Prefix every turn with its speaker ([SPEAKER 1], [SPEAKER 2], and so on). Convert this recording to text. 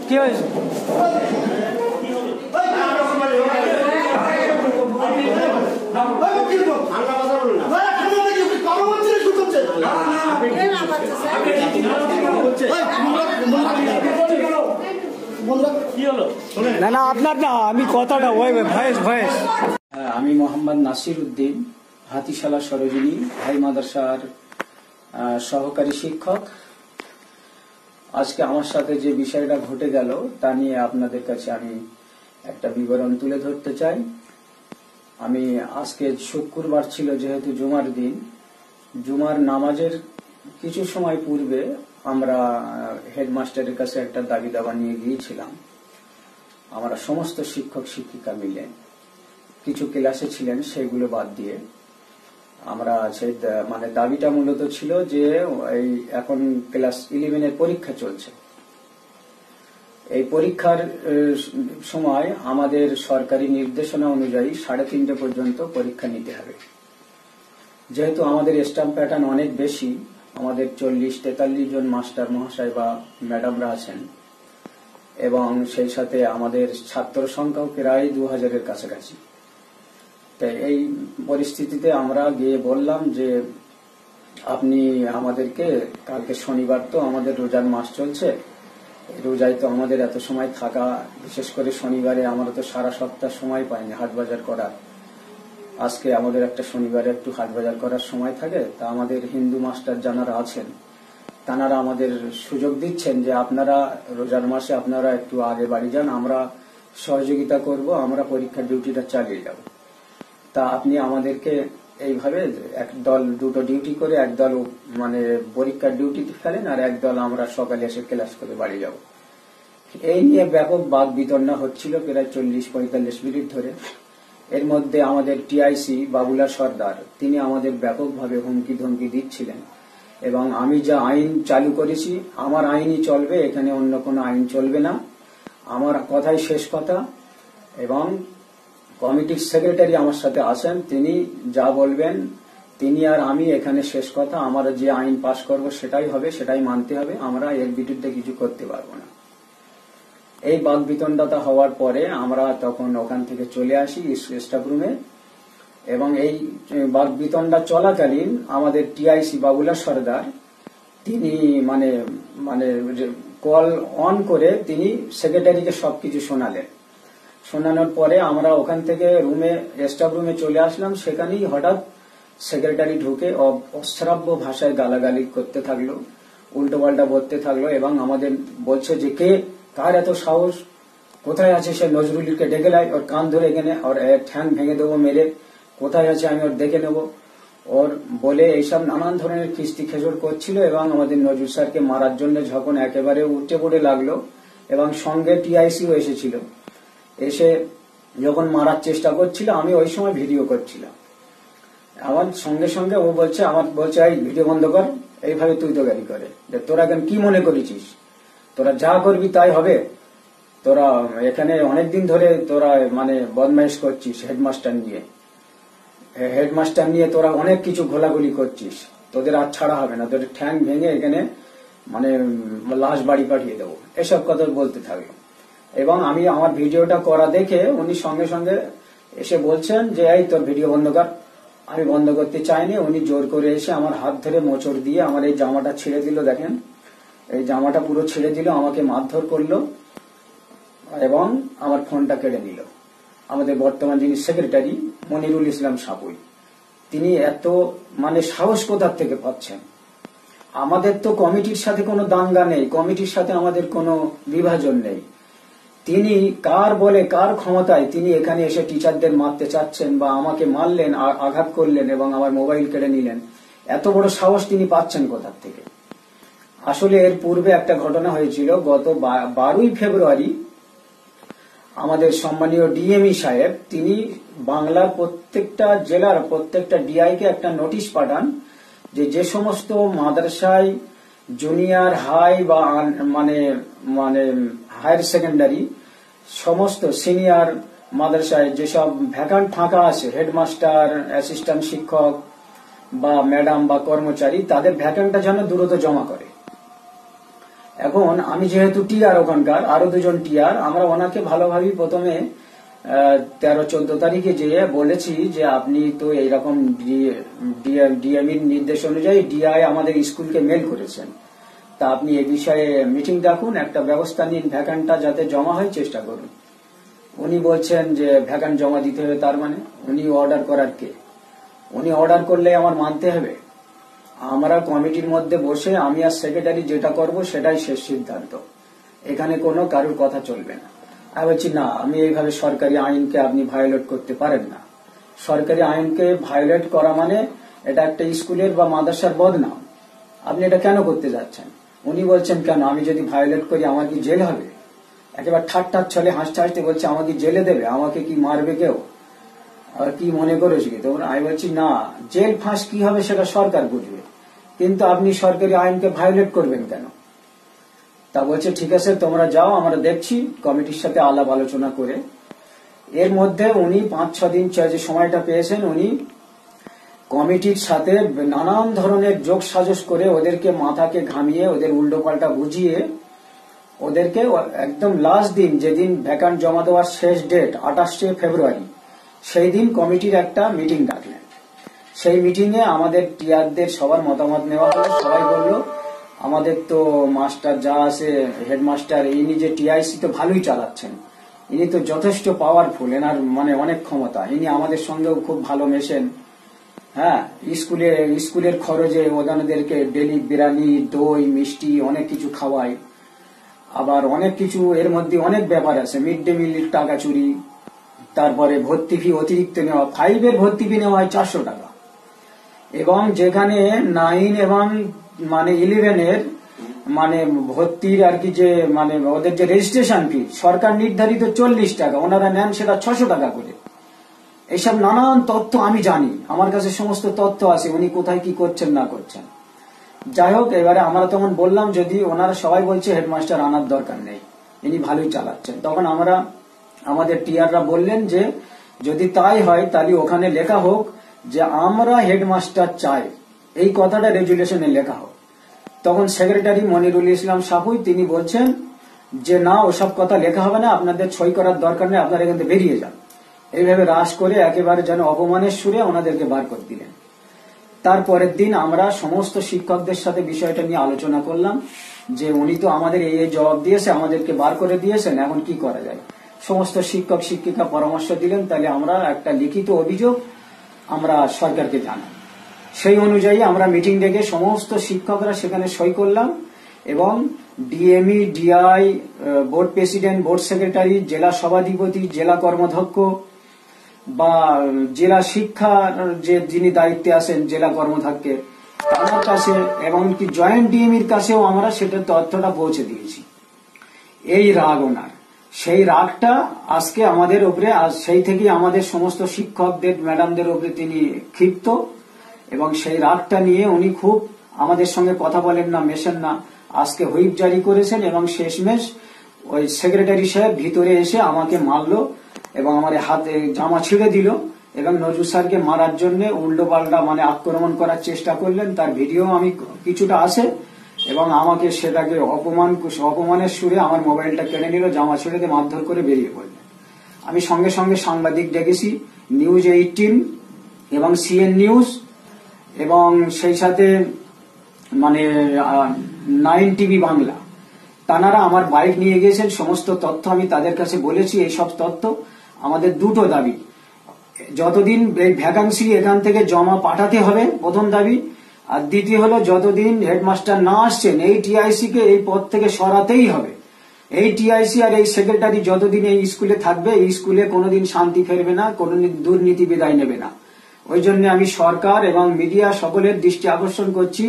[SPEAKER 1] কি হয়েছে? না না আপনার না, আমি কথাটা ওই ভয়েস ভয়েস।
[SPEAKER 2] আমি মোহাম্মদ নাসির উদ্দিন, হাতিশালা সরোজিনী ভাই মাদ্রাসার সহকারী শিক্ষক। আজকে আমার সাথে যে বিষয়টা ঘটে গেল তা নিয়ে আপনাদের কাছে আমি একটা বিবরণ তুলে ধরতে চাই। আমি আজকে শুক্রবার ছিল, যেহেতু জুমার দিন, জুমার নামাজের কিছু সময় পূর্বে আমরা হেডমাস্টারের কাছে একটা দাবি দাবা নিয়ে গিয়েছিলাম। আমরা সমস্ত শিক্ষক শিক্ষিকা মিলে, কিছু ক্লাসে ছিলেন সেগুলো বাদ দিয়ে, আমরা সেই দাবিটা মূলত ছিল যে এই এখন ক্লাস 11-এর পরীক্ষা চলছে। এই পরীক্ষার সময় আমাদের সরকারি নির্দেশনা অনুযায়ী 3:30 পর্যন্ত পরীক্ষা নিতে হবে। যেহেতু আমাদের স্টাম্প প্যাটার্ন অনেক বেশি, আমাদের 40-43 জন মাস্টার মহাশয় বা ম্যাডামরা আছেন, এবং সেই সাথে আমাদের ছাত্র সংখ্যাও প্রায় 2000-এর কাছাকাছি। তাই এই পরিস্থিতিতে আমরা গিয়ে বললাম যে আপনি আমাদেরকে, কালকে শনিবার তো আমাদের রোজার মাস চলছে, রোজায় তো আমাদের এত সময় থাকা, বিশেষ করে শনিবারে আমরা তো সারা সপ্তাহ সময় পাইনি হাট বাজার করার। আজকে আমাদের একটা শনিবারে একটু হাট বাজার করার সময় থাকে, তা আমাদের হিন্দু মাস্টার যারা আছেন তারা আমাদের সুযোগ দিচ্ছেন যে আপনারা রোজার মাসে আপনারা একটু আগে বাড়ি যান, আমরা সহযোগিতা করব, আমরা পরীক্ষার ডিউটিটা চালিয়ে যাব। তা আপনি আমাদেরকে এইভাবে একদল দুটো ডিউটি করে, একদল পরীক্ষার ডিউটিতে ফেলেন আর একদল আমরা সকালে এসে ক্লাস করে বাড়ি যাব। এই নিয়ে ব্যাপক বাদ বিতণ্ডা হচ্ছিল প্রায় 40-45 মিনিট ধরে। এর মধ্যে আমাদের টিআইসি বাবুলা সর্দার, তিনি আমাদের ব্যাপকভাবে হুমকি ধমকি দিচ্ছিলেন, এবং আমি যা আইন চালু করেছি আমার আইনই চলবে, এখানে অন্য কোনো আইন চলবে না, আমার কথাই শেষ কথা। এবং কমিটির সেক্রেটারি আমার সাথে আছেন, তিনি যা বলবেন তিনি আর আমি এখানে শেষ কথা, আমরা যে আইন পাশ করব সেটাই হবে, সেটাই মানতে হবে, আমরা এর বিরুদ্ধে কিছু করতে পারবো না। এই বাদ বিতণ্ডতা হওয়ার পরে আমরা তখন ওখান থেকে চলে আসি স্টাফ রুমে, এবং এই বাদ বিতণ্ডা চলাকালীন আমাদের টিআইসি বাবুলা সর্দার তিনি কল অন করে তিনি সেক্রেটারিকে সবকিছু শোনালেন। শোনানোর পরে আমরা ওখান থেকে স্টাফ রুমে চলে আসলাম। সেখানেই হঠাৎ সেক্রেটারি ঢুকে অশ্রাব্য ভাষায় গালাগালি করতে থাকলো, উল্টো পাল্টা বলতে থাকলো, এবং আমাদের বলছে যে কে, কার এত সাহস, কোথায় আছে সে, নজরুলকে ডেকে লাই, ওর কান ধরে এখানে, ওর ঠ্যাং ভেঙে দেবো মেরে, কোথায় আছে আমি ওর দেখে নেব, ওর বলে এইসব নানান ধরনের খিস্তি খেজর করছিল। এবং আমাদের নজরুল স্যারকে মারার জন্য যখন একেবারে উঠে পড়ে লাগলো, এবং সঙ্গে টিআইসিও এসেছিল, এসে যখন মারার চেষ্টা করছিল, আমি ওই সময় ভিডিও করছিলাম। আমার সঙ্গে সঙ্গে ও বলছে, এই ভিডিও বন্ধ কর, এইভাবে তুই তো গাড়ি করে, তোরা এখন কি মনে করেছিস, তোরা যা করবি তাই হবে, তোরা এখানে অনেকদিন ধরে তোরা বদমাইশ করছিস, হেডমাস্টার নিয়ে তোরা অনেক কিছু ঘোলাগুলি করছিস, তোদের আর ছাড়া হবে না, তোদের ঠ্যাং ভেঙে এখানে লাশ বাড়ি পাঠিয়ে দেবো, এসব কথা বলতে থাকলো। এবং আমি আমার ভিডিওটা করা দেখে উনি সঙ্গে সঙ্গে এসে বলছেন যে এই তোর ভিডিও বন্ধ কর। আমি বন্ধ করতে চাইনি, উনি জোর করে এসে আমার হাত ধরে মোচড় দিয়ে আমার এই জামাটা ছিঁড়ে দিল। দেখেন, এই জামাটা পুরো ছিঁড়ে দিল, আমাকে মারধর করলো এবং আমার ফোনটা কেড়ে নিল। আমাদের বর্তমান যিনি সেক্রেটারি মনিরুল ইসলাম সাপুই, তিনি এত সাহস কোথার থেকে পাচ্ছেন? আমাদের তো কমিটির সাথে কোনো দাঙ্গা নেই, কমিটির সাথে আমাদের কোনো বিভাজন নেই। তিনি কার বলে, কার ক্ষমতায় তিনি এখানে এসে টিচারদের মারতে চাচ্ছেন, বা আমাকে মারলেন, আঘাত করলেন এবং আমার মোবাইল কেড়ে নিলেন? এত বড় সাহস তিনি পাচ্ছেন কোথার থেকে? আসলে এর পূর্বে একটা ঘটনা হয়েছিল গত 12ই ফেব্রুয়ারি। আমাদের সম্মানীয় ডিএমই সাহেব তিনি বাংলার প্রত্যেকটা জেলার প্রত্যেকটা ডিআইকে একটা নোটিশ পাঠান যে সমস্ত মাদ্রাসায় জুনিয়র হাই বা হায়ার সেকেন্ডারি, সমস্ত সিনিয়র মাদ্রাসায় যেসব ভ্যাকান্ট ফাঁকা আছে, হেডমাস্টার, অ্যাসিস্ট্যান্ট শিক্ষক বা ম্যাডাম বা কর্মচারী, তাদের ভ্যাকান্টটা যেন দ্রুত জমা করে। এখন আমি যেহেতু টিআর ওখানকার, আরো দুজন টিআর, আমরা ওনাকে ভালোভাবেই প্রথমে 13-14 তারিখে যেয়ে বলেছি যে আপনি তো এইরকম ডিএমইর নির্দেশ অনুযায়ী ডিআই আমাদের স্কুলকে মেল করেছেন, তা আপনি এ বিষয়ে মিটিং ডাকুন, একটা ব্যবস্থা নিন, ভ্যাকান্টটা যাতে জমা হয় চেষ্টা করুন। উনি বলছেন যে ভ্যাকান্ট জমা দিতে হবে, তার মানে উনি অর্ডার করার কে? উনি অর্ডার করলে আমার মানতে হবে। আমরা কমিটির মধ্যে বসে আমি আর সেক্রেটারি যেটা করব সেটাই শেষ সিদ্ধান্ত, এখানে কোনো কারোর কথা চলবে না। আমি বলছি না, আমি এইভাবে সরকারি আইনকে আপনি ভায়োলেট করতে পারেন না। সরকারি আইনকে ভায়োলেট করা মানে এটা একটা স্কুলের বা মাদ্রাসার বদনাম। আপনি এটা কেন করতে যাচ্ছেন? উনি বলছেন কেন, আমি যদি ভায়োলেট করি আমার কি জেল হবে? একেবারে ঠাট্টার ছলে হাসতে হাসতে বলছে আমাকে জেলে দেবে, আমাকে কি মারবে কেউ, আর কি মনে করেছি কি? তখন আমি বলছি না, জেল ফাঁস কি হবে সেটা সরকার বুঝবে, কিন্তু আপনি সরকারি আইনকে ভায়োলেট করবেন কেন? তা বলছে ঠিক আছে তোমরা যাও, আমরা দেখছি, কমিটির সাথে আলাপ আলোচনা করে। এর মধ্যে উনি 5-6 দিন যে সময়টা পেয়েছেন, উনি কমিটির সাথে নানান ধরনের যোগ সাজস করে ওদেরকে মাথাকে ঘামিয়ে ওদের উল্টো পাল্টা বুঝিয়ে ওদেরকে একদম লাস্ট দিন, যেদিন ভ্যাকান্ট জমা দেওয়ার শেষ ডেট 28শে ফেব্রুয়ারি, সেই দিন কমিটির একটা মিটিং ডাকলেন। সেই মিটিং এ আমাদের টিআরদের সবার মতামত নেওয়া হলো। সবাই বলল আমাদের তো মাস্টার যা আছে, হেডমাস্টার, ইনি যে টিআইসি তো ভালোই চালাচ্ছেন, ইনি তো যথেষ্ট পাওয়ারফুল, এনার মানে অনেক ক্ষমতা, ইনি আমাদের সঙ্গেও খুব ভালো মেশেন। হ্যাঁ, স্কুলের খরচে ওনাদেরকে ডেলি বিরিয়ানি, দই, মিষ্টি অনেক কিছু খাওয়ায়। আবার অনেক কিছু এর মধ্যে অনেক ব্যাপার আছে, মিড ডে মিলের টাকা চুরি, তারপরে ভর্তি ফি অতিরিক্ত নেওয়া, 5 এর ভর্তি ফি নেওয়া হয় 400 টাকা, এবং যেখানে 9 এবং মানে 11 এর মানে ভর্তির আর কি যে মানে ওদের যে রেজিস্ট্রেশন ফি সরকার নির্ধারিত 40 টাকা, ওনারা নেন সেটা 600 টাকা করে। এইসব নানান তথ্য আমি জানি, আমার কাছে সমস্ত তথ্য আছে, উনি কোথায় কি করছেন না করছেন। যাই হোক, এবারে আমরা তখন বললাম যদি ওনারা সবাই বলছে হেডমাস্টার আনার দরকার নেই, ইনি ভালোই চালাচ্ছেন, তখন আমরা আমাদের টিআররা বললেন যে যদি তাই হয় তাহলে ওখানে লেখা হোক যে আমরা হেডমাস্টার চাই, এই কথাটা রেজুলেশনে লেখা হোক। তখন সেক্রেটারি মনিরুল ইসলাম সাপুই তিনি বলছেন যে না, ওসব কথা লেখা হবে না, আপনাদের সই করার দরকার নেই, আপনারা এখান থেকে বেরিয়ে যান। এইভাবে রাশ করে একেবারে যেন অপমানের সুরে ওনাদেরকে বার করে দিলেন। তারপরের দিন আমরা সমস্ত শিক্ষকদের সাথে বিষয়টা নিয়ে আলোচনা করলাম যে উনি তো আমাদের এই জবাব দিয়েছে, আমাদেরকে বার করে দিয়েছেন, এখন কি করা যায়। সমস্ত শিক্ষক শিক্ষিকা পরামর্শ দিলেন তাহলে আমরা একটা লিখিত অভিযোগ আমরা সরকারকে জানাই। সেই অনুযায়ী আমরা মিটিং ডেকে সমস্ত শিক্ষকরা সেখানে সই করলাম, এবং DME, DI, board president, board secretary, জেলা সভাধিপতি, জেলা কর্মাধ্যক্ষ বা জেলা শিক্ষার যে যিনি দায়িত্বে আছেন জেলা কর্মাধ্যক্ষের, তার কাছে এমনকি জয়েন্ট ডিএমির কাছেও আমরা সেটার তথ্যটা পৌঁছে দিয়েছি। এই রাগ ওনার, সেই রাগটা আজকে আমাদের উপরে, সেই থেকে আমাদের সমস্ত শিক্ষকদের ম্যাডামদের উপরে তিনি ক্ষিপ্ত, এবং সেই রাগটা নিয়ে উনি খুব আমাদের সঙ্গে কথা বলেন না, মেশেন না। আজকে হুইপ জারি করেছেন, এবং শেষমেশ ওই সেক্রেটারি সাহেব ভিতরে এসে আমাকে মারলো এবং আমার হাতে জামা ছিঁড়ে দিল, এবং নজরুল স্যারকে মারার জন্য উল্টো পাল্টা মানে আক্রমণ করার চেষ্টা করলেন। তার ভিডিও আমি কিছুটা আছে, এবং আমাকে সেটাকে অপমানের সুরে আমার মোবাইলটা কেড়ে নিল, জামা ছেড়ে দিয়ে মারধর করে বেরিয়ে পড়লেন। আমি সঙ্গে সঙ্গে সাংবাদিক ডেকেছি, নিউজ 18 এবং সিএন নিউজ, এবং সেই সাথে মানে 9 টিভি বাংলা, তানারা আমার বাইক নিয়ে গিয়েছেন, সমস্ত তথ্য আমি তাদের কাছে বলেছি। এই সব তথ্য আমাদের দুটো দাবি, যতদিন এই ভ্যাকান্সি এখান থেকে জমা পাঠাতে হবে প্রথম দাবি, আর দ্বিতীয় হলো যতদিন হেডমাস্টার না আসছেন এই টিআইসি কে এই পদ থেকে সরাতেই হবে। এই টিআইসি আর এই সেক্রেটারি যতদিন এই স্কুলে থাকবে, এই স্কুলে কোনোদিন শান্তি ফেরবে না, কোনোদিন দুর্নীতি বিদায় নেবে না। ওই জন্য আমি সরকার এবং মিডিয়া সকলের দৃষ্টি আকর্ষণ করছি